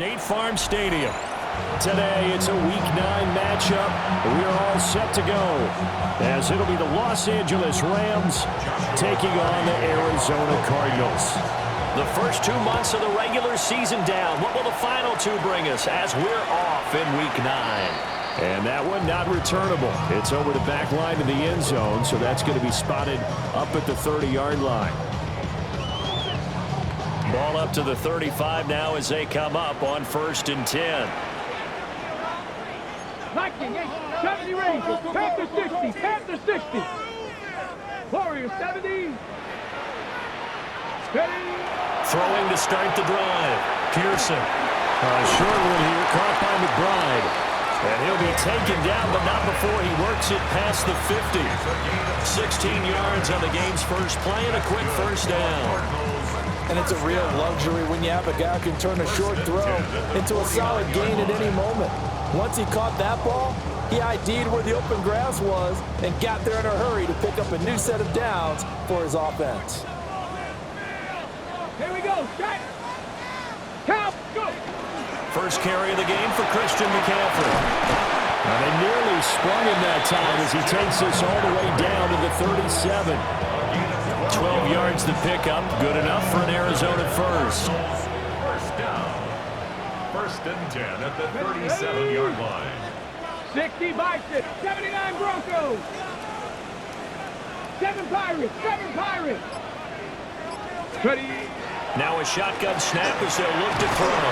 State Farm Stadium. Today, it's a Week 9 matchup. We're all set to go, as it'll be the Los Angeles Rams taking on the Arizona Cardinals. The first 2 months of the regular season down. What will the final 2 bring us as we're off in Week 9? And that one not returnable. It's over the back line of the end zone, so that's going to be spotted up at the 30-yard line. Ball up to the 35 now as they come up on 1st and 10. 70 Rangers, Panthers 60, Panthers 60. Warriors 70. Ready. Throwing to start the drive. Pearson. A short one here, caught by McBride. And he'll be taken down, but not before he works it past the 50. 16 yards on the game's first play and a quick first down. And it's a real luxury when you have a guy who can turn a short throw into a solid gain at any moment. Once he caught that ball, he ID'd where the open grass was and got there in a hurry to pick up a new set of downs for his offense. Here we go. Strike. Count. Go. First carry of the game for Christian McCaffrey. And they nearly sprung him that time as he takes this all the way down to the 37. 12 yards to pick up. Good enough for an Arizona first. First down. 1st and 10 at the 37-yard line. 60 Bison, 79 Broncos. 7 Pirates, 7 Pirates. Ready. Now a shotgun snap as they'll look to throw.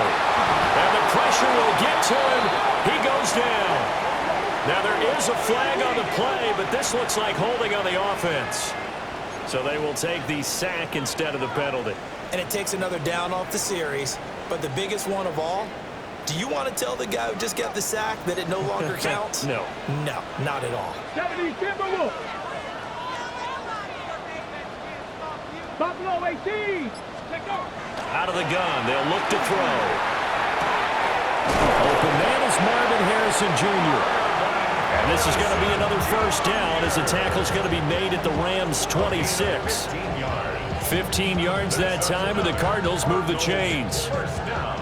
And the pressure will get to him. He goes down. Now there is a flag on the play, but this looks like holding on the offense. So they will take the sack instead of the penalty. And it takes another down off the series. But the biggest one of all, do you want to tell the guy who just got the sack that it no longer counts? No. No, not at all. 70 Timberwolves. Buffalo 18. Let go. Out of the gun, they'll look to throw. Open man is Marvin Harrison Jr. And this is going to be another first down as the tackle's going to be made at the Rams' 26. 15 yards that time, and the Cardinals move the chains. First down.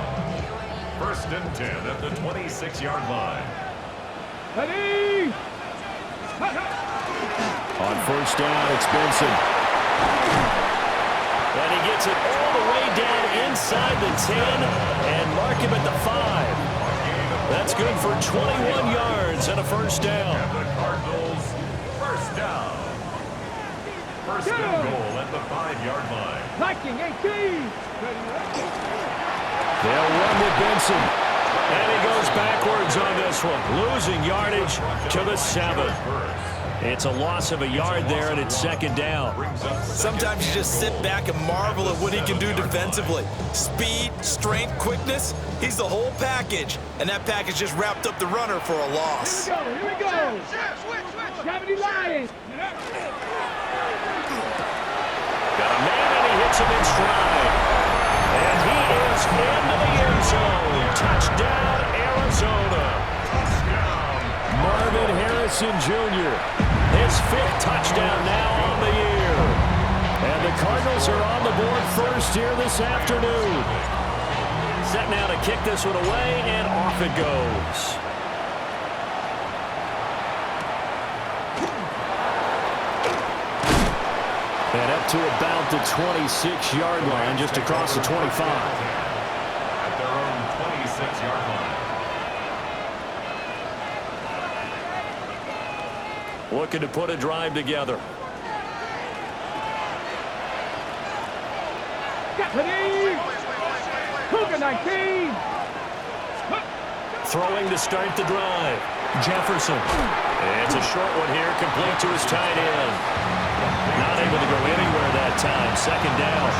1st and 10 at the 26-yard line. Ready. On first down, it's Benson. And he gets it all the way down inside the 10 and mark him at the 5. That's good for 21 yards and a first down. And the Cardinals, first down. 1st and goal at the 5-yard line. Viking 18. They'll run with Benson. And he goes backwards on this one. Losing yardage to the 7. It's a loss of a yard there, and it's 2nd down. Sometimes you just sit back and marvel at what he can do defensively. Speed, strength, quickness, he's the whole package. And that package just wrapped up the runner for a loss. Here we go. 70 Lions. Got a man, and he hits him in stride. And he is into the end zone. Touchdown, Arizona. Marvin Harrison Jr. His 5th touchdown now on the year. And the Cardinals are on the board first here this afternoon. Set now to kick this one away, and off it goes. And up to about the 26-yard line, just across the 25. At their own 26-yard line. Looking to put a drive together. Ready. Cougar 19. Throwing to start the drive. Jefferson. It's a short one here, complete to his tight end. Not able to go anywhere that time. 2nd down.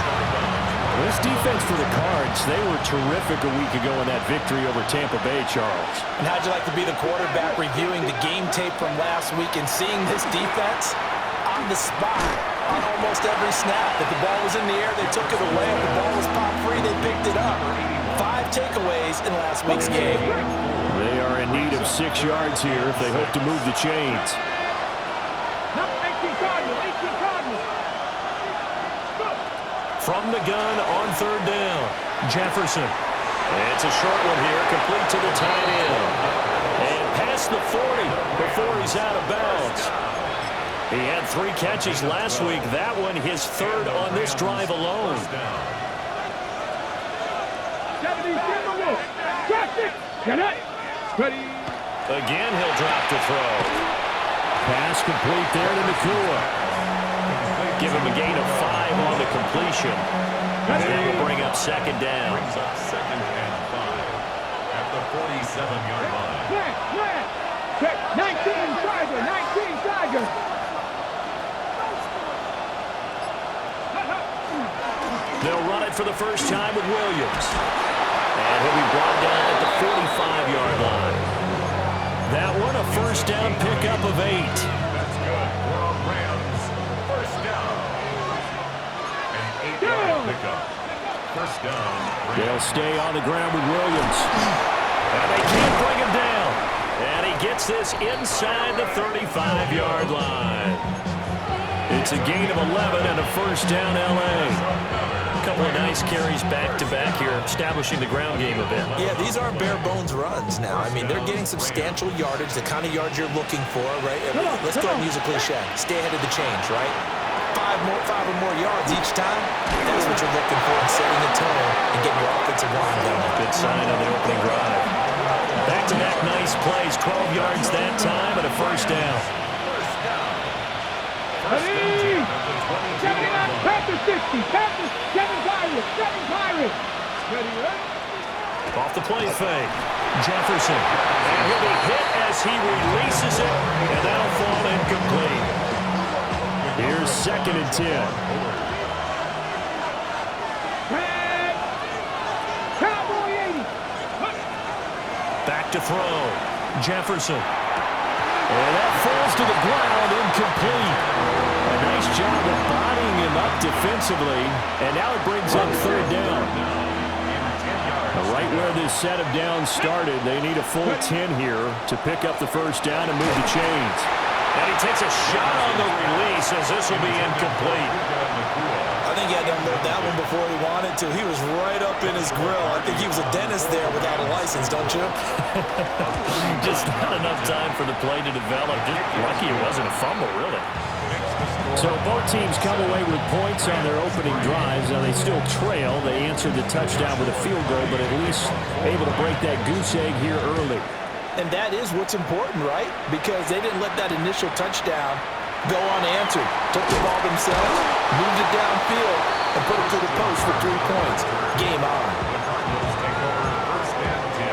This defense for the Cards, they were terrific a week ago in that victory over Tampa Bay, Charles. And how'd you like to be the quarterback reviewing the game tape from last week and seeing this defense on the spot on almost every snap? If the ball was in the air, they took it away. If the ball was pop free, they picked it up. 5 takeaways in last week's game. They are in need of 6 yards here if they hope to move the chains. 18 Cardinals, 18 Cardinals. From the gun on 3rd down. Jefferson. It's a short one here, complete to the tight end. And past the 40 before he's out of bounds. He had 3 catches last week. That one his 3rd on this drive alone. Again, he'll drop to throw. Pass complete there to Nakua. Give him a gain of 5 on the completion. That will bring up 2nd down. Brings up 2nd and 5 at the 47-yard line. 19 Tiger, 19 Tiger. They'll run it for the first time with Williams. And he'll be brought down at the 45-yard line. That one a first down pickup of 8. That's good for a Rams first down. An 8-yard pickup. First down. They'll stay on the ground with Williams. And they can't bring him down. And he gets this inside the 35-yard line. It's a gain of 11 and a first down L.A. A couple of nice carries back-to-back here, establishing the ground game a bit. Yeah, these aren't bare-bones runs now. I mean, they're getting substantial yardage, the kind of yards you're looking for, right? I mean, let's go ahead and use a cliche. Stay ahead of the change, right? 5 or more yards each time. That's what you're looking for in setting the tone and getting your offensive line going. Good sign on the opening drive. Back-to-back nice plays, 12 yards that time and a first down. Ready? 79, Panthers 60, Panthers 7 Pirates, 7 Pirates. Ready, right? Off the play fake. Jefferson. And he'll be hit as he releases it, and that'll fall incomplete. Here's 2nd and 10. Cowboy 80. Back to throw. Jefferson. And that falls to the ground, incomplete. A nice job of bodying him up defensively, and now it brings up 3rd down. Right where this set of downs started, they need a full 10 here to pick up the first down and move the chains. And he takes a shot on the release as this will be incomplete. I think he had to unload that one before he wanted to. He was right up in his grill. I think he was a dentist there without a license, don't you? Just not enough time for the play to develop. Just lucky it wasn't a fumble, really. So both teams come away with points on their opening drives. Now they still trail. They answered the touchdown with a field goal, but at least able to break that goose egg here early. And that is what's important, right? Because they didn't let that initial touchdown go unanswered. Took the ball themselves, moved it downfield, and put it to the post for 3 points. Game on. The Cardinals take over first and 10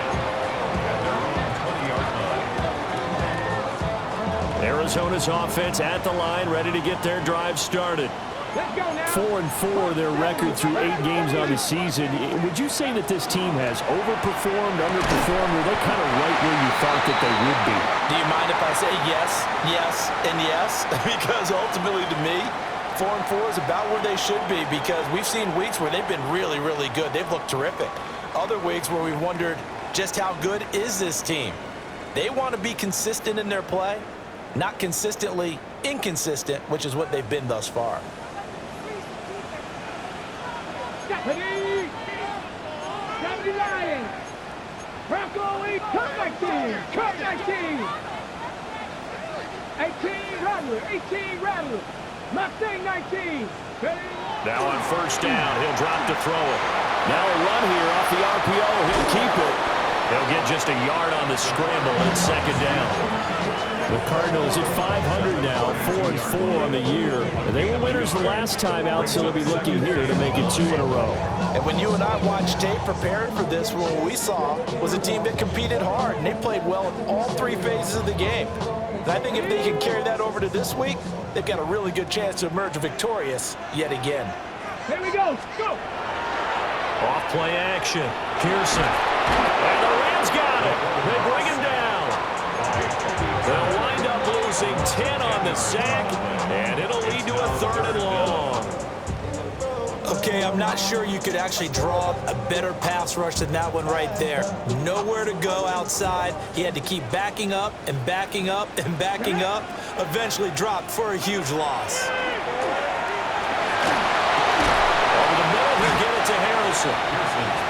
at their own 20-yard line. Arizona's offense at the line, ready to get their drive started. Let's go now. 4-4 their record through 8 games on the season. Would you say that this team has overperformed, underperformed, or are they kind of right where you thought that they would be? Do you mind if I say yes, yes, and yes? Because ultimately to me, 4-4 is about where they should be, because we've seen weeks where they've been really, really good. They've looked terrific. Other weeks where we've wondered just how good is this team. They want to be consistent in their play, not consistently inconsistent, which is what they've been thus far. Ready? 70 Lions. Bronco 8, Cup 19. Cup 19. 18 Rattler. 18 Rattler. Mustang 19. Ready? Now on first down, he'll drop to throw it. Now a run here off the RPO. He'll keep it. They'll get just a yard on the scramble and 2nd down. The Cardinals at 500 now, 4-4 on the year. They were winners the last time out, so they'll be looking here to make it 2 in a row. And when you and I watched tape preparing for this, what we saw was a team that competed hard, and they played well in all 3 phases of the game. And I think if they can carry that over to this week, they've got a really good chance to emerge victorious yet again. Here we go. Go. Off play action. Pearson. And the Rams got it. They bring him down. They'll wind up losing 10 on the sack, and it'll lead to a 3rd and long. Okay, I'm not sure you could actually draw up a better pass rush than that one right there. Nowhere to go outside. He had to keep backing up and backing up and backing up. Eventually dropped for a huge loss. Over the middle, he'll get it to Harrison.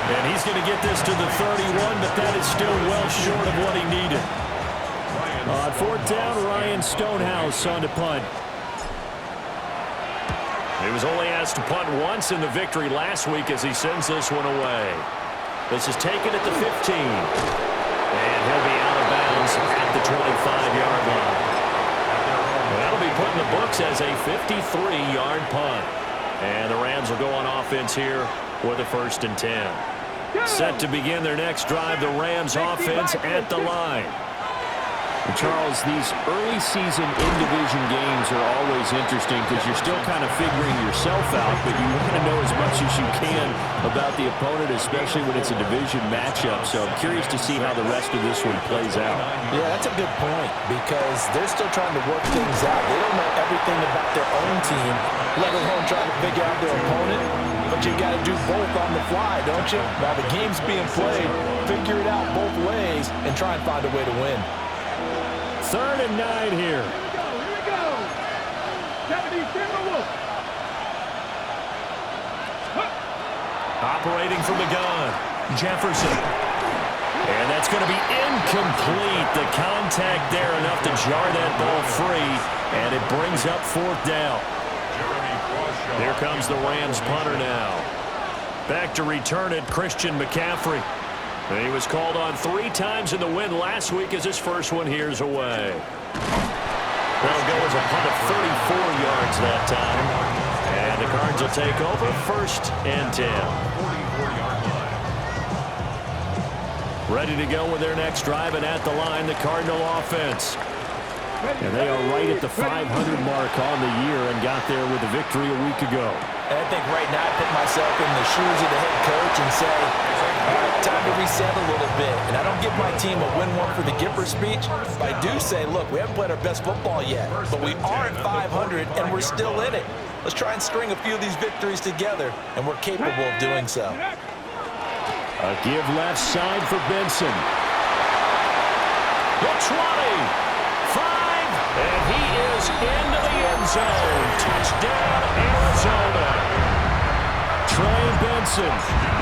And he's going to get this to the 31, but that is still well short of what he needed. On fourth down, Ryan Stonehouse on to punt. He was only asked to punt once in the victory last week as he sends this one away. This is taken at the 15. And he'll be out of bounds at the 25-yard line. That'll be put in the books as a 53-yard punt. And the Rams will go on offense here with a 1st and 10. Set to begin their next drive, the Rams offense at the line. Charles, these early season in-division games are always interesting because you're still kind of figuring yourself out, but you want to know as much as you can about the opponent, especially when it's a division matchup. So I'm curious to see how the rest of this one plays out. Yeah, that's a good point because they're still trying to work things out. They don't know everything about their own team, let alone trying to figure out their opponent. But you got to do both on the fly, don't you? While the game's being played, figure it out both ways and try and find a way to win. 3rd and 9 here. Here we go. 70 Timberwolves. Operating from the gun, Jefferson. And that's going to be incomplete. The contact there enough to jar that ball free, and it brings up 4th down. Here comes the Rams punter now. Back to return it, Christian McCaffrey. He was called on 3 times in the win last week as his first one here's away. That'll go as a punt of 34 yards that time. And the Cards will take over 1st and 10. Ready to go with their next drive, and at the line, the Cardinal offense. And they are right at the 500 mark on the year and got there with a victory a week ago. And I think right now I put myself in the shoes of the head coach and say, all right, time to reset a little bit. And I don't give my team a win one for the Gipper speech, but I do say, look, we haven't played our best football yet, but we are at 500 and we're still in it. Let's try and string a few of these victories together, and we're capable of doing so. A give left side for Benson. The 20. 5, and he is into the end zone. Touchdown, Arizona. Trey Benson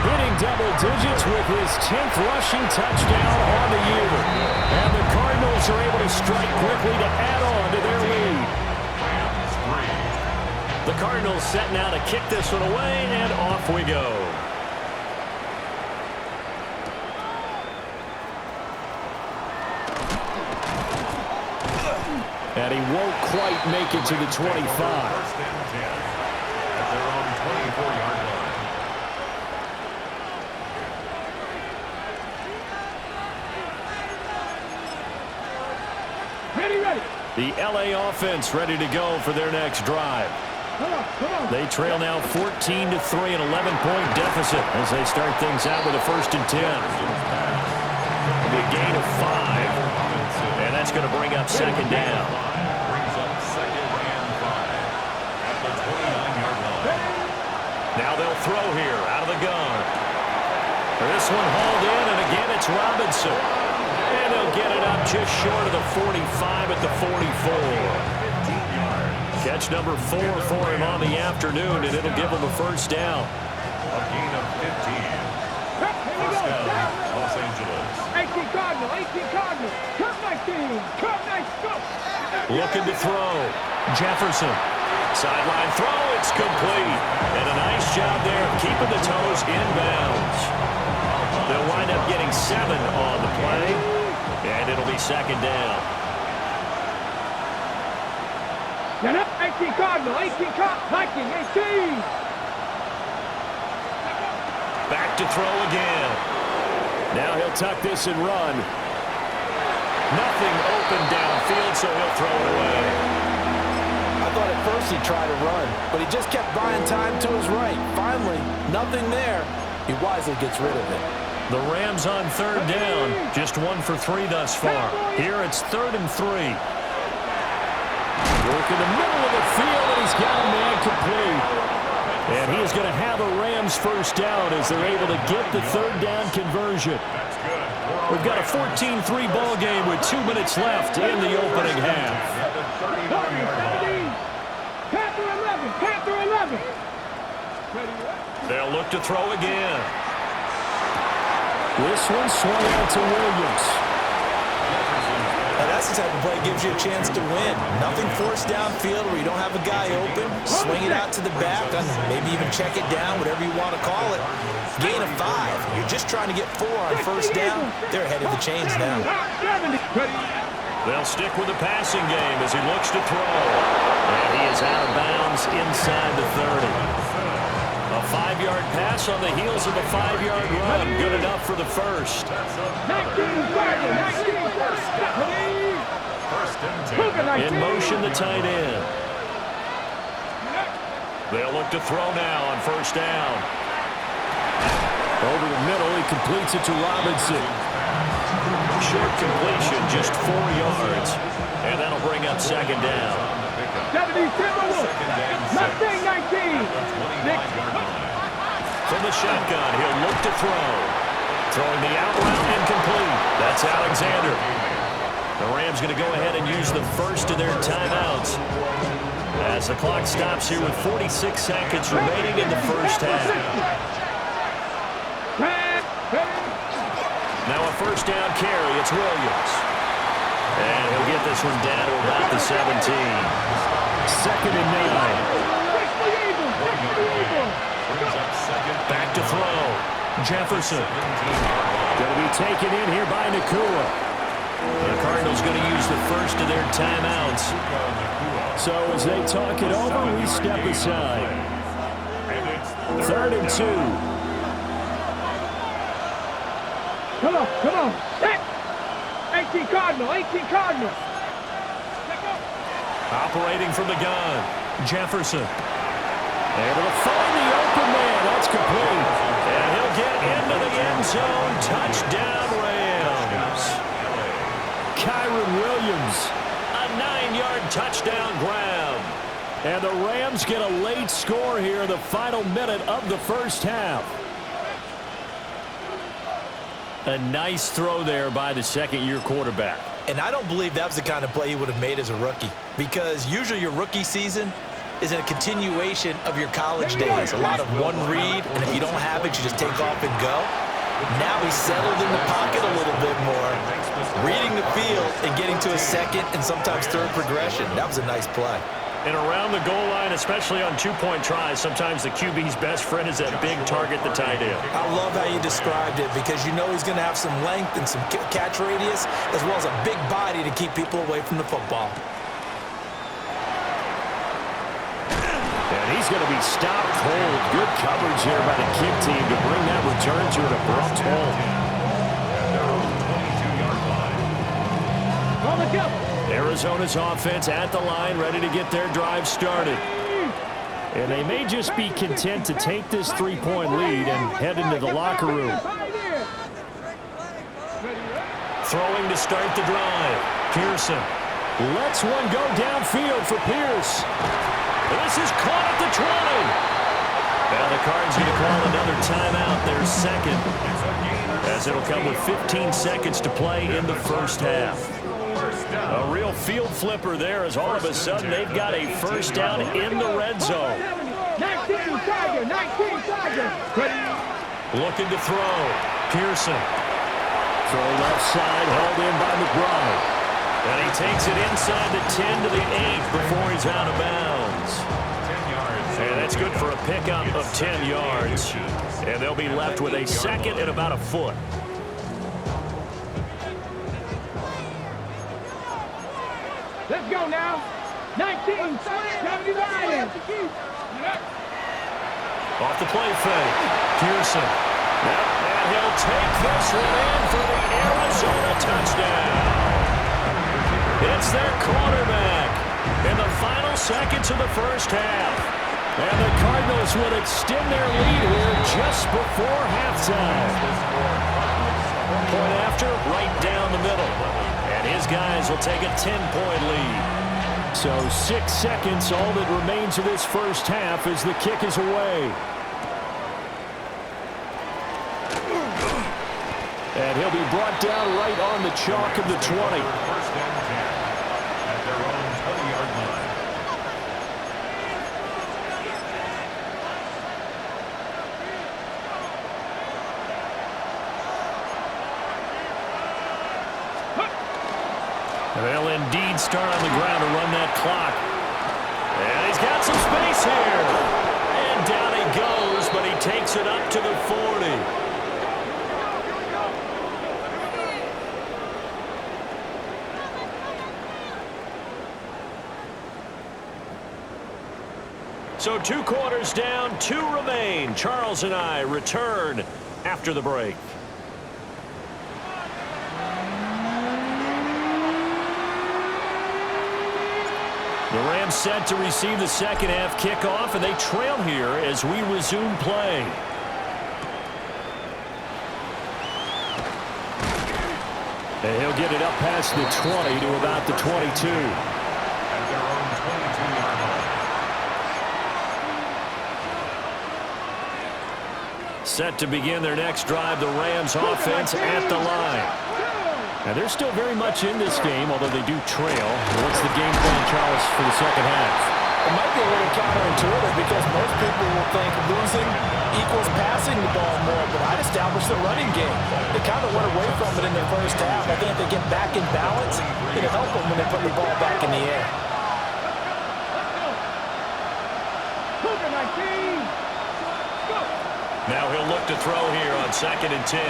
hitting double digits with his 10th rushing touchdown on the year. And the Cardinals are able to strike quickly to add on to their lead. The Cardinals set now to kick this one away, and off we go. And he won't quite make it to the 25. 1st and 10 at their own 24-yard line. Ready. The LA offense ready to go for their next drive. Come on. They trail now 14-3, an 11-point deficit as they start things out with a 1st and 10. It'll be a gain of 5. And that's going to bring up 2nd down. Brings up 2nd and 5 at the 29-yard line. Now they'll throw here out of the gun. This one hauled in, and again it's Robinson. And they'll get it up just short of the 45 at the 44. Catch number 4 for him on the afternoon, and it'll give him a 1st down. A gain of 15. First down, Los Angeles. 18 Cardinal. Cut 19. Go. Looking to throw. Jefferson. Sideline throw. It's complete. And a nice job there of keeping the toes in bounds. They'll wind up getting 7 on the play. And it'll be 2nd down. 18 Cardinal. 18. Back to throw again. Now he'll tuck this and run. Nothing open downfield, so he'll throw it away. I thought at first he'd try to run, but he just kept buying time to his right. Finally, nothing there. He wisely gets rid of it. The Rams on 3rd down. Just 1 for 3 thus far. Here it's 3rd and 3. Work in the middle of the field, and he's got a man complete. And he is going to have a Rams 1st down as they're able to get the 3rd down conversion. We've got a 14-3 ball game with 2 minutes left in the opening half. Panther 11. They'll look to throw again. This one swung out to Williams. Now that's the type of play that gives you a chance to win. Nothing forced downfield where you don't have a guy open. Swing it out to the back, and maybe even check it down, whatever you want to call it. Gain of 5. You're just trying to get 4 on first down. They're ahead of the chains now. They'll stick with the passing game as he looks to throw. And he is out of bounds inside the 30. A 5-yard pass on the heels of a 5-yard run. Good enough for the first. 19. In motion, the tight end. They'll look to throw now on first down. Over the middle, he completes it to Robinson. Short completion, just 4 yards. And that'll bring up second down. Mustang 19. From the shotgun, he'll look to throw. Throwing the out route incomplete. That's Alexander. The Rams going to go ahead and use the first of their timeouts as the clock stops here with 46 seconds remaining in the first half. Now a first down carry. It's Williams. And he'll get this one down to about the 17. 2nd and 9. Back to throw. Jefferson. Going to be taken in here by Nakua. The Cardinals going to use the first of their timeouts. So as they talk it over, we step aside. 3rd and 2. Come on. Set. 18 Cardinal. Operating from the gun. Jefferson. Able to find the open man. That's complete. And he'll get into the end zone. Touchdown, Rams. Kyron Williams. A 9-yard touchdown grab. And the Rams get a late score here in the final minute of the first half. A nice throw there by the second-year quarterback. And I don't believe that was the kind of play he would have made as a rookie, because usually your rookie season is a continuation of your college days. A lot of one read, and if you don't have it, you just take off and go. Now he's settled in the pocket a little bit more, reading the field and getting to a second and sometimes third progression. That was a nice play. And around the goal line, especially on two-point tries, sometimes the QB's best friend is that big target, the tight end. I love how you described it, because you know he's going to have some length and some catch radius, as well as a big body to keep people away from the football. And he's going to be stopped cold. Good coverage here by the kick team to bring that return to an abrupt halt. On the jump. Arizona's offense at the line, ready to get their drive started. And they may just be content to take this 3-point lead and head into the locker room. Throwing to start the drive. Pearson lets one go downfield for Pierce. This is caught at the 20. Now the Cards going to call another timeout, their second, as it'll come with 15 seconds to play in the first half. A real field flipper there, as all of a sudden they've got a first down in the red zone. 19 Tiger. Looking to throw. Pearson. Throw left side, held in by McBride. And he takes it inside the 10 to the 8 before he's out of bounds. And that's good for a pickup of 10 yards. And they'll be left with a second and about a foot. Let's go now. 19 Off the play fake. Pearson. And he'll take this one in for the Arizona touchdown. It's their quarterback in the final seconds of the first half. And the Cardinals would extend their lead here just before halftime. Point after, right down the middle. And his guys will take a 10-point lead. So 6 seconds, all that remains of this first half as the kick is away. And he'll be brought down right on the chalk of the 20. First down 10 at their own 20-yard line. And they'll indeed start on the ground to run that clock. And he's got some space here. And down he goes, but he takes it up to the 40. So 2 quarters down, 2 remain. Charles and I return after the break. The Rams set to receive the second half kickoff, and they trail here as we resume play. And he'll get it up past the 20 to about the 22. At their own 22-yard line. Set to begin their next drive, the Rams offense at the line. Now, they're still very much in this game, although they do trail. What's the game plan, Charles, for the second half? It might be a little counterintuitive because most people will think losing equals passing the ball more, but I'd establish the running game. They kind of went away from it in the first half. I think if they get back in balance, it'll help them when they put the ball back in the air. Now he'll look to throw here on 2nd and 10.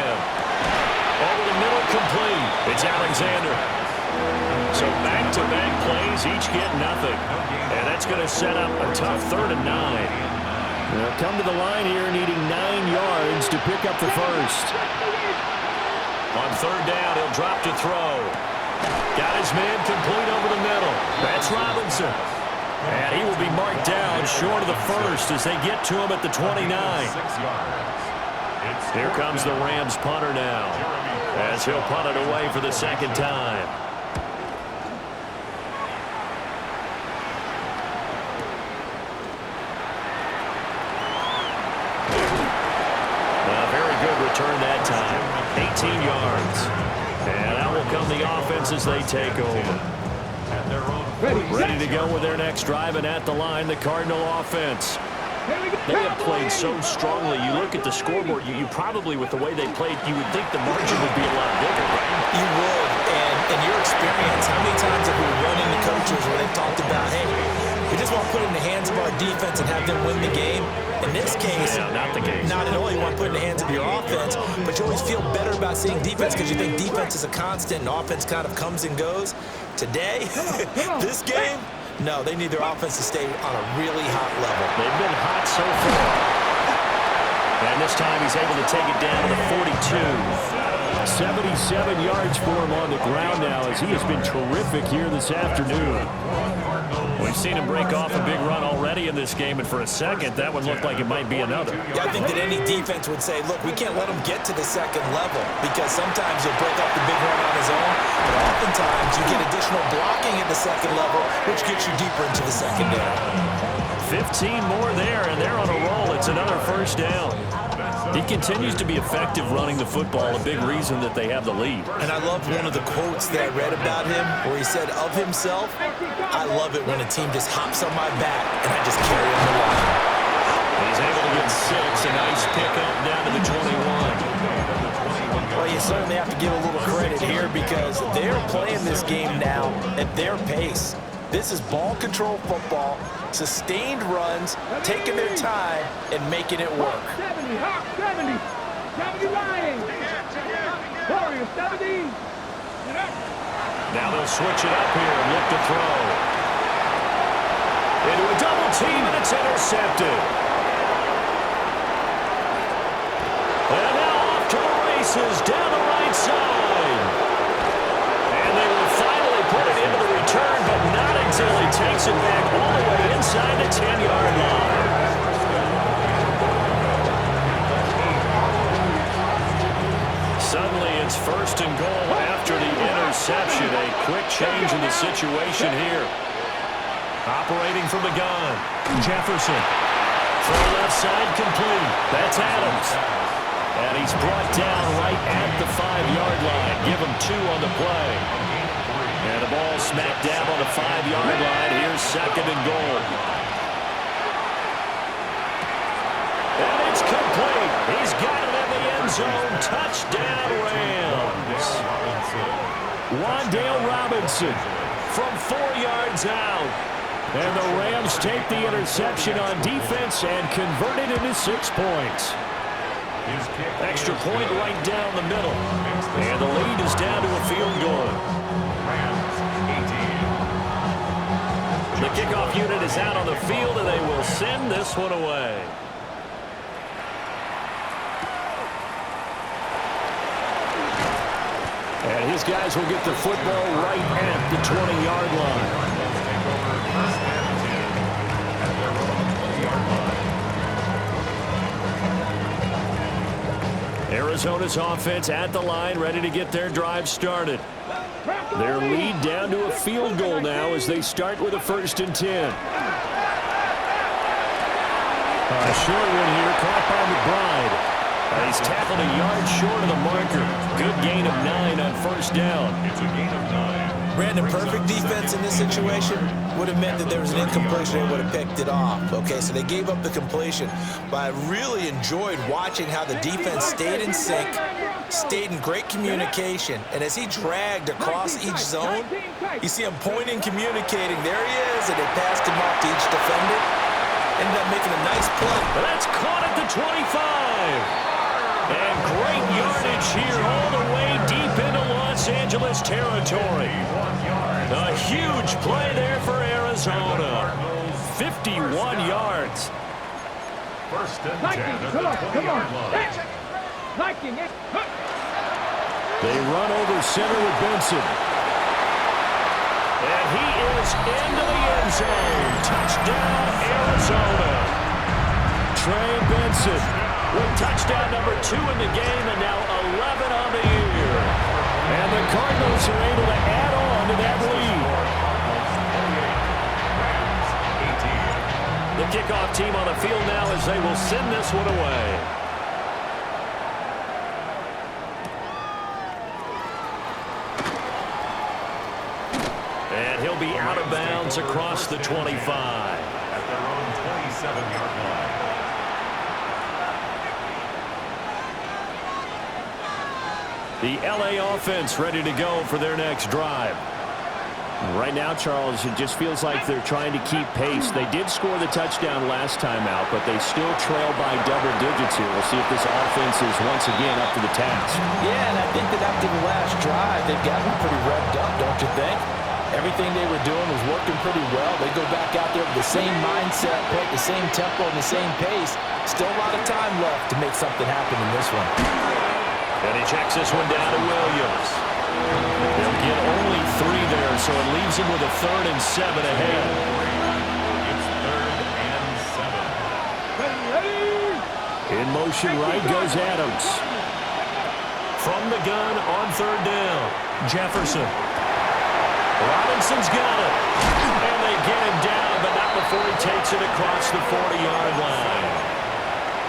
Over the middle, complete. It's Alexander. So back-to-back plays, each get nothing. And that's going to set up a tough 3rd and 9. They'll come to the line here needing 9 yards to pick up the first. On 3rd down, he'll drop to throw. Got his man complete over the middle. That's Robinson. And he will be marked down short of the first as they get to him at the 29. Here comes the Rams punter now as he'll punt it away for the second time. A very good return that time. 18 yards. And out will come the offense as they take over. Ready to go with their next drive, and at the line, the Cardinal offense. They have played so strongly. You look at the scoreboard, you probably, with the way they played, you would think the margin would be a lot bigger, right? You would, and in your experience, how many times have we run into coaches where they've talked about, hey, we just want to put it in the hands of our defense and have them win the game? In this case, not the case. Not at all. You want to put it in the hands of your offense, but you always feel better about seeing defense because you think defense is a constant and offense kind of comes and goes. Today, this game, no, they need their offense to stay on a really hot level. They've been hot so far. And this time he's able to take it down to the 42. 77 yards for him on the ground now as he has been terrific here this afternoon. We've seen him break off a big run already in this game, and for a second, that one looked like it might be another. Yeah, I think that any defense would say, look, we can't let him get to the second level because sometimes he'll break off the big run on his own, but oftentimes you get additional blocking at the second level, which gets you deeper into the secondary. 15 more there, and they're on a roll. It's another first down. He continues to be effective running the football, a big reason that they have the lead. And I loved one of the quotes that I read about him where he said of himself, I love it when a team just hops on my back and I just carry him the line. He's able to get 6, a nice pickup down to the 21. Well, you certainly have to give a little credit here because they're playing this game now at their pace. This is ball control football, sustained runs, taking their time, and making it work. 70, Hawk, 70. 70 Lions. Warriors, 70. Now they'll switch it up here and look to throw. Into a double team, and it's intercepted. And now off to the races, down the right side. And they will finally put it into the return, but not until he takes it back all the way inside the 10-yard line. Suddenly it's 1st and goal after the interception. A quick change in the situation here. Operating from the gun, Jefferson. Throw left side complete. That's Adams. And he's brought down right at the 5-yard line. Give him 2 on the play. And the ball smacked down on the 5-yard line. Here's 2nd and goal. And it's complete. He's got it in the end zone. Touchdown, Rams. Wandale Robinson from 4 yards out. And the Rams take the interception on defense and convert it into 6 points. Extra point right down the middle. And the lead is down to a field goal. The kickoff unit is out on the field, and they will send this one away. And his guys will get the football right at the 20-yard line. Arizona's offense at the line, ready to get their drive started. Their lead down to a field goal now as they start with a 1st and 10. A short one here, caught by McBride. He's tackled a yard short of the marker. Good gain of 9 on 1st down. It's a gain of 9. Brandon, perfect defense in this situation would have meant that there was an incompletion. They would have picked it off. Okay, so they gave up the completion. But I really enjoyed watching how the defense stayed in sync, stayed in great communication. And as he dragged across each zone, you see him pointing, communicating. There he is, and they passed him off to each defender. Ended up making a nice play. But that's caught at the 25. And great yardage here all the way deep into Los Angeles territory. A huge play there for Arizona. 51 yards. 1st and 10 at the 20-yard line. They run over center with Benson. And he is into the end zone. Touchdown, Arizona. Trey Benson with touchdown number 2 in the game, and now 11 on the year. And the Cardinals are able to add on to that lead. The kickoff team on the field now as they will send this one away. And he'll be out of bounds across the 25. At their own 27-yard line. The L.A. offense ready to go for their next drive. Right now, Charles, it just feels like they're trying to keep pace. They did score the touchdown last time out, but they still trail by double digits here. We'll see if this offense is once again up to the task. Yeah, and I think that after the last drive, they've gotten pretty revved up, don't you think? Everything they were doing was working pretty well. They go back out there with the same mindset, play the same tempo, and the same pace. Still a lot of time left to make something happen in this one. And he checks this one down to Williams. They'll get only 3 there, so it leaves him with a 3rd and 7 ahead. It's 3rd and 7. In motion right goes Adams. From the gun on 3rd down, Jefferson. Robinson's got it. And they get him down, but not before he takes it across the 40-yard line.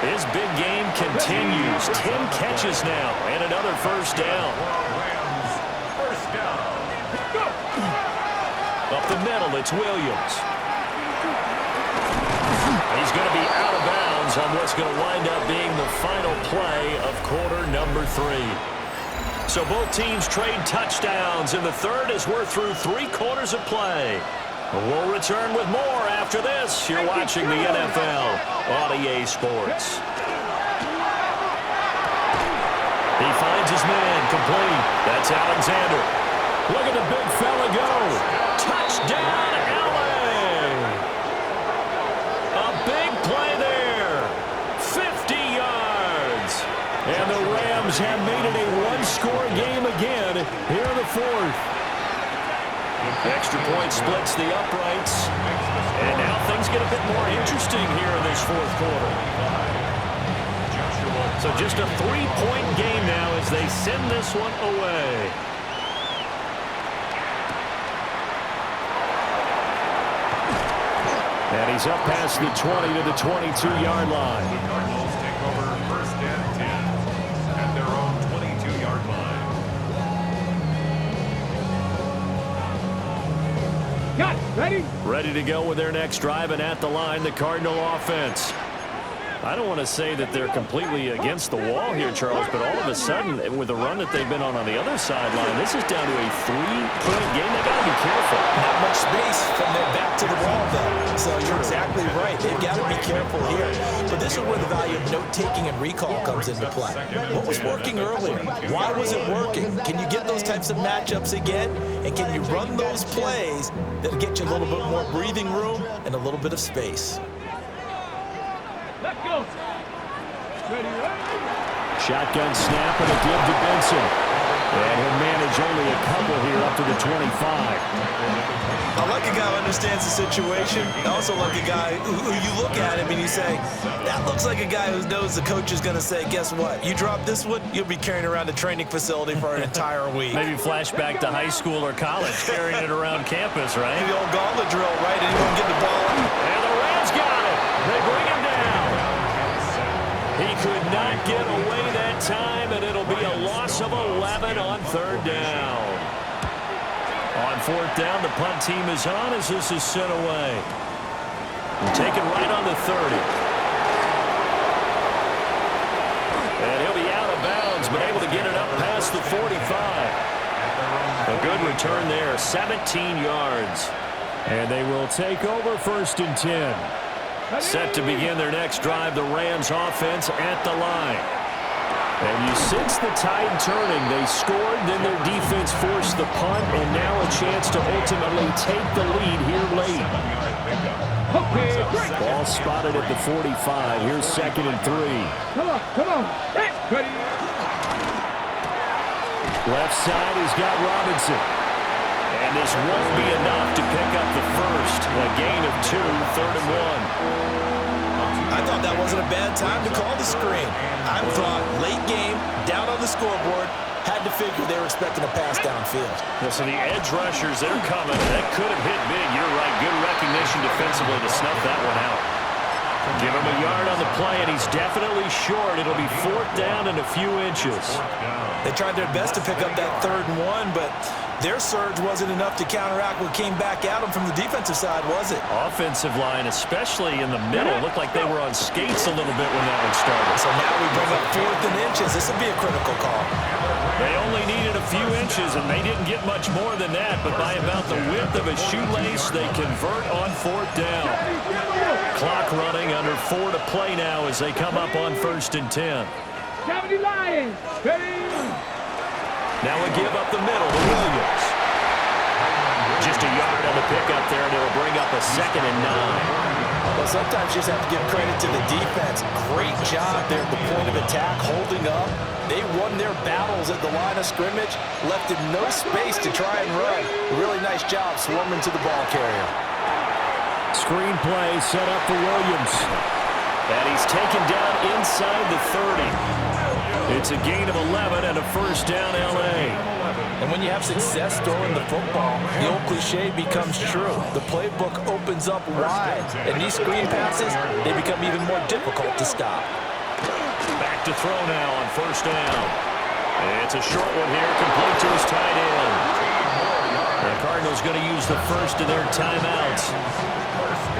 His big game continues. 10 catches now and another 1st down. Rams, 1st down. Up the middle, it's Williams. He's going to be out of bounds on what's going to wind up being the final play of quarter number 3. So both teams trade touchdowns, and the 3rd as we're through 3 quarters of play. We'll return with more after this. You're watching the NFL on EA Sports. He finds his man complete. That's Alexander. Look at the big fella go. Touchdown, LA. A big play there. 50 yards. And the Rams have made it a 1-score game again here in the 4th. Extra point splits the uprights. And now things get a bit more interesting here in this 4th quarter. So just a 3-point game now as they send this one away. And he's up past the 20 to the 22-yard line. The Cardinals take over 1st and 10 at their own 22-yard line. Got it. Ready? Ready to go with their next drive, and at the line, the Cardinal offense. I don't want to say that they're completely against the wall here, Charles, but all of a sudden, with the run that they've been on the other sideline, this is down to a 3-point game. They've got to be careful. Not much space from their back to the wall, though. So you're exactly right. They've got to be careful here. But this is where the value of note-taking and recall comes into play. What was working earlier? Why was it working? Can you get those types of matchups again? And can you run those plays that'll get you a little bit more breathing room and a little bit of space? Let's go. Ready, Shotgun snap and a give to Benson. And he'll manage only a couple here up to the 25. I like a guy who understands the situation. I also like a guy who you look at him and you say, that looks like a guy who knows the coach is going to say, guess what? You drop this one, you'll be carrying around a training facility for an entire week. Maybe flashback to high school or college, carrying it around campus, right? The old gauntlet drill, right? Anyone get the ball? And the Rams got it. They bring him down. He could not get away that time, and it'll be a loss of 11 on third down. On fourth down, the punt team is on as this is sent away. Taken right on the 30. And he'll be out of bounds, but able to get it up past the 45. A good return there, 17 yards. And they will take over 1st and 10. Set to begin their next drive, the Rams offense at the line. And you sense the tide turning. They scored, then their defense forced the punt, and now a chance to ultimately take the lead here late. Ball spotted at the 45. Here's 2nd and 3. Come on. Ready. Left side, he's got Robinson. And this won't be enough to pick up the first. A gain of 2, 3rd and 1. I thought that wasn't a bad time to call the screen. I thought late game, down on the scoreboard, had to figure they were expecting a pass downfield. Well, so the edge rushers, they're coming. That could have hit big. You're right. Good recognition defensively to snuff that one out. Give him a yard on the play, and he's definitely short. It'll be 4th down and a few inches. They tried their best to pick up that 3rd and 1, but their surge wasn't enough to counteract what came back at them from the defensive side, was it? Offensive line, especially in the middle, looked like they were on skates a little bit when that one started. So now we bring up 4th and inches. This will be a critical call. They only needed a few inches, and they didn't get much more than that, but by about the width of a shoelace, they convert on 4th down. Clock running, under 4 to play now as they come up on 1st and 10. 70 Lions. Ready. Now a give up the middle to Williams. Just a yard on the pickup there, and it'll bring up a 2nd and 9. Well, sometimes you just have to give credit to the defense. Great job there at the point of attack, holding up. They won their battles at the line of scrimmage, left in no space to try and run. A really nice job swarming to the ball carrier. Screen play set up for Williams. And he's taken down inside the 30. It's a gain of 11 and a 1st down, L.A. And when you have success throwing the football, the old cliche becomes true. The playbook opens up wide, and these screen passes, they become even more difficult to stop. Back to throw now on 1st down. It's a short one here, complete to his tight end. The Cardinals going to use the first of their timeouts.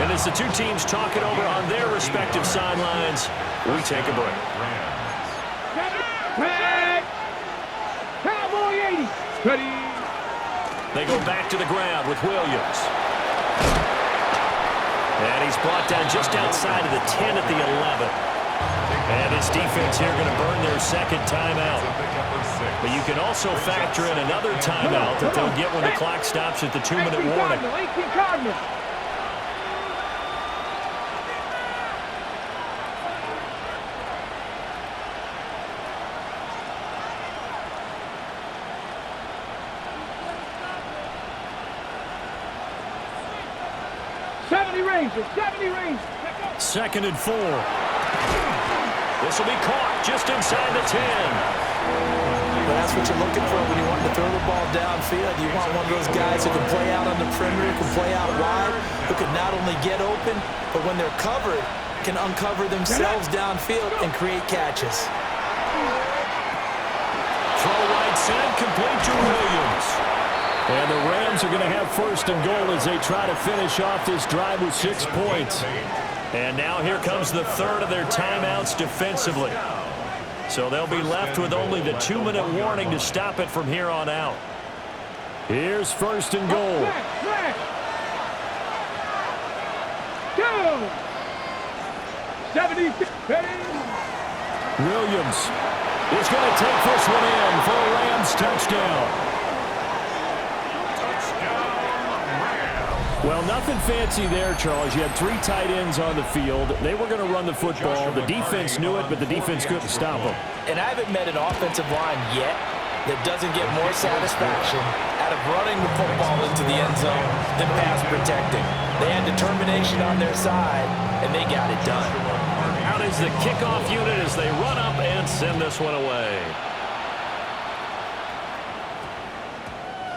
And as the two teams talk it over on their respective sidelines, we take a break. Cowboy 80. Ready. They go back to the ground with Williams. And he's brought down just outside of the 10 at the 11. And this defense here going to burn their 2nd timeout. But you can also factor in another timeout that they'll get when the clock stops at the 2-minute warning. 18 Cardinals. Rangers. 2nd and 4. This will be caught just inside the 10. Well, that's what you're looking for when you want to throw the ball downfield. You want one of those guys who can play out on the perimeter, can play out wide, who can not only get open, but when they're covered, can uncover themselves downfield and create catches. Throw right side, complete to Williams. And the Rams are going to have 1st and goal as they try to finish off this drive with 6 points. And now here comes the third of their timeouts defensively. So they'll be left with only the 2-minute warning to stop it from here on out. Here's first and goal. Go! 76. Williams is going to take this one in for a Rams touchdown. Well, nothing fancy there, Charles. You had 3 tight ends on the field. They were going to run the football. The defense knew it, but the defense couldn't stop them. And I haven't met an offensive line yet that doesn't get more satisfaction out of running the football into the end zone than pass protecting. They had determination on their side, and they got it done. Out is the kickoff unit as they run up and send this one away.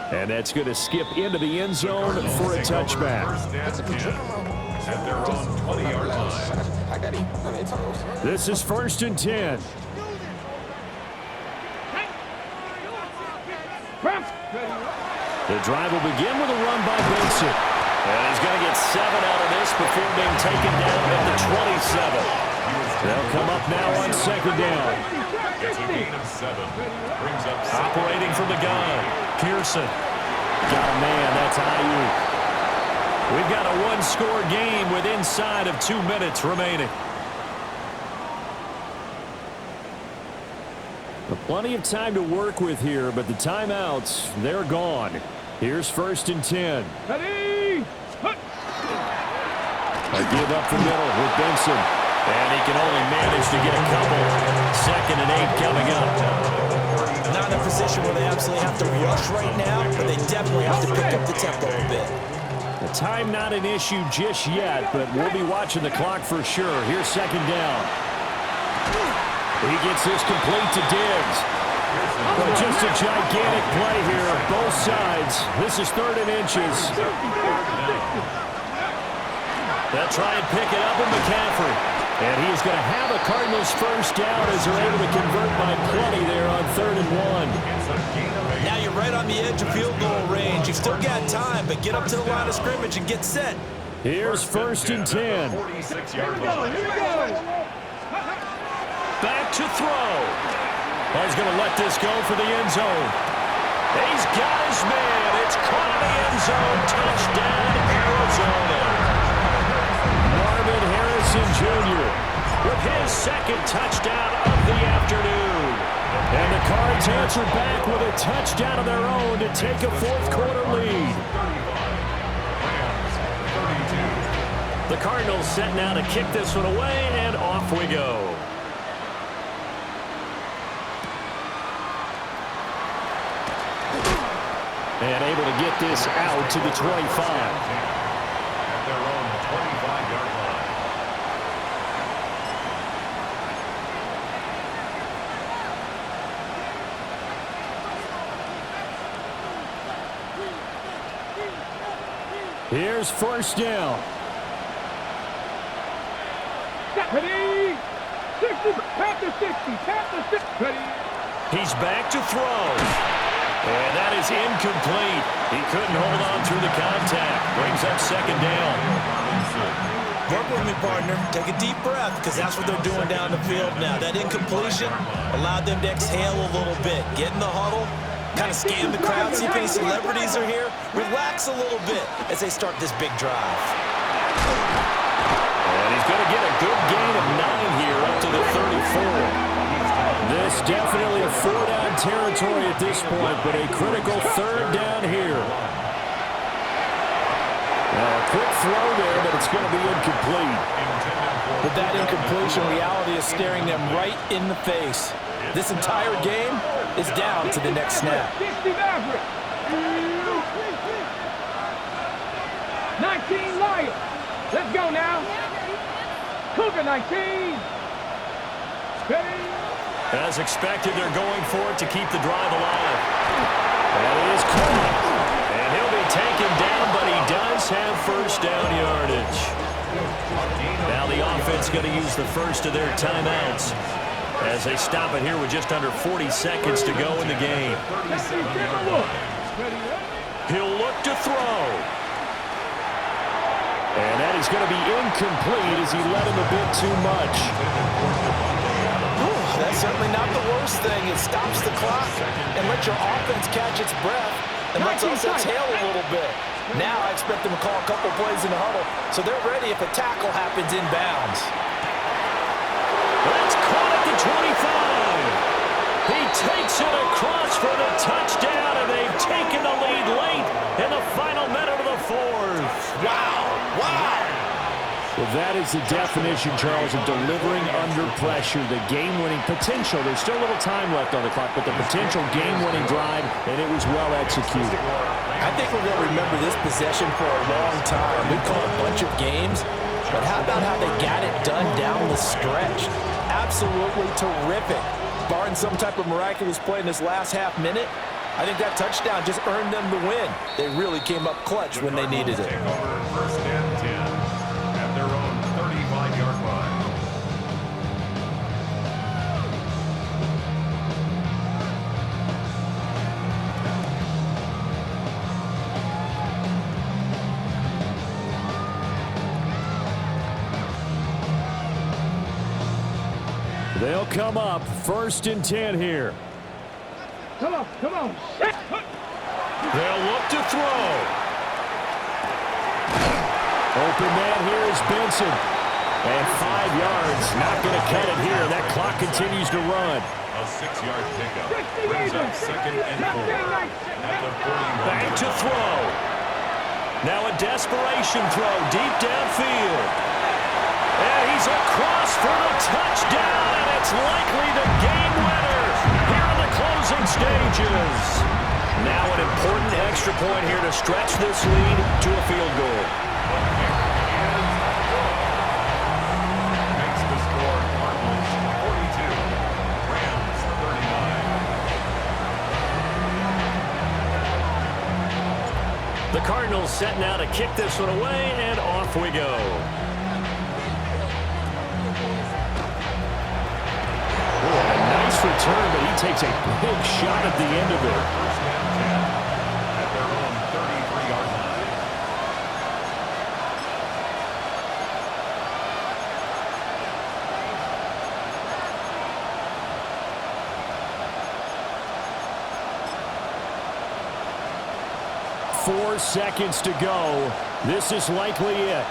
And that's going to skip into the end zone for a touchback. At their own 20-yard line. This is first and 10. The drive will begin with a run by Benson. And he's going to get 7 out of this before being taken down at the 27. They'll come up now on second down. Gets a gain of 7. Brings up 7. Operating from the gun. Pearson. Got a man. That's Ayuk. We've got a one-score game with inside of 2 minutes remaining. Plenty of time to work with here, but the timeouts, they're gone. Here's first and 10. Ready? A give up the middle with Benson. And he can only manage to get a couple. Second and 8 coming up. Not in a position where they absolutely have to rush right now, but they definitely have to pick up the tempo a bit. The time not an issue just yet, but we'll be watching the clock for sure. Here's second down. He gets this complete to Diggs. But just a gigantic play here, both sides. This is 3rd and inches. They'll try and pick it up with McCaffrey. And he is going to have a Cardinals first down as they're able to convert by plenty there on 3rd and 1. Now you're right on the edge of field goal range. You've still got time, but get up to the line of scrimmage and get set. Here's first and 10. 46-yard line. Back to throw. He's going to let this go for the end zone. He's got his man. It's caught in the end zone. Touchdown, Arizona. Marvin Harrison Jr. with his second touchdown of the afternoon. And the Cards answer back with a touchdown of their own to take a 4th quarter lead. The Cardinals set now to kick this one away, and off we go. And able to get this out to the 25. At their own 25-yard line. Here's first down. Ready? 60. Tap to 60. Tap to 60. Ready? He's back to throw. And that is incomplete. He couldn't hold on through the contact. Brings up second down. Work with me, partner. Take a deep breath, because that's what they're doing down the field now. That incompletion allowed them to exhale a little bit. Get in the huddle, kind of scan the crowd, see if any celebrities are here. Relax a little bit as they start this big drive. And he's going to get a good gain of 9 here up to the 34. This definitely a 4-down territory at this point, but a critical 3rd down here. Now a quick throw there, but it's going to be incomplete. With that incompletion, reality is staring them right in the face. This entire game is down to the next snap. 60 Maverick. 19 Lions. Let's go now. Cougar 19. Ready? As expected, they're going for it to keep the drive alive. That is caught. And he'll be taken down, but he does have first down yardage. Now the offense going to use the first of their timeouts as they stop it here with just under 40 seconds to go in the game. He'll look to throw. And that that is going to be incomplete as he led him a bit too much. That's certainly not the worst thing. It stops the clock and lets your offense catch its breath and lets us exhale a little bit. Now I expect them to call a couple plays in the huddle so they're ready if a tackle happens inbounds. That's caught at the 25. He takes it across for the touchdown, and they've taken the lead late in the final minute of the fourth. Wow. Well, that is the definition, Charles, of delivering under pressure. The game-winning potential. There's still a little time left on the clock, but the potential game-winning drive, and it was well executed. I think we're going to remember this possession for a long time. We've called a bunch of games, but how about how they got it done down the stretch? Absolutely terrific. Barring some type of miraculous play in this last half minute, I think that touchdown just earned them the win. They really came up clutch when they needed it. Take over first and 10 at their own 35-yard line. They'll come up first and 10 here. Come on. They'll look to throw. Open man here is Benson. And 5 yards. Not going to cut it here. That clock continues to run. A 6-yard pickup brings up second and 4 at the 41. Back to throw. Now a desperation throw deep downfield. And he's across for the touchdown, and it's likely the game winner here in the closing stages. Now an important extra point here to stretch this lead to a field goal. Makes the score Cardinals 42, Rams 39. The Cardinals set now to kick this one away, and off we go. Return, but he takes a big shot at the end of it. First and 10 at their own 33-yard line. Four seconds to go. This is likely it.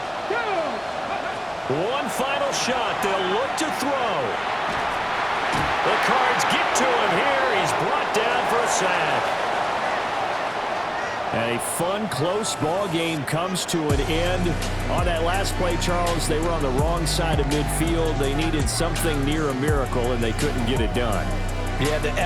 One final shot. They'll look to throw. The Cards get to him here. He's brought down for a sack. And a fun, close ball game comes to an end. On that last play, Charles, they were on the wrong side of midfield. They needed something near a miracle, and they couldn't get it done. Yeah, the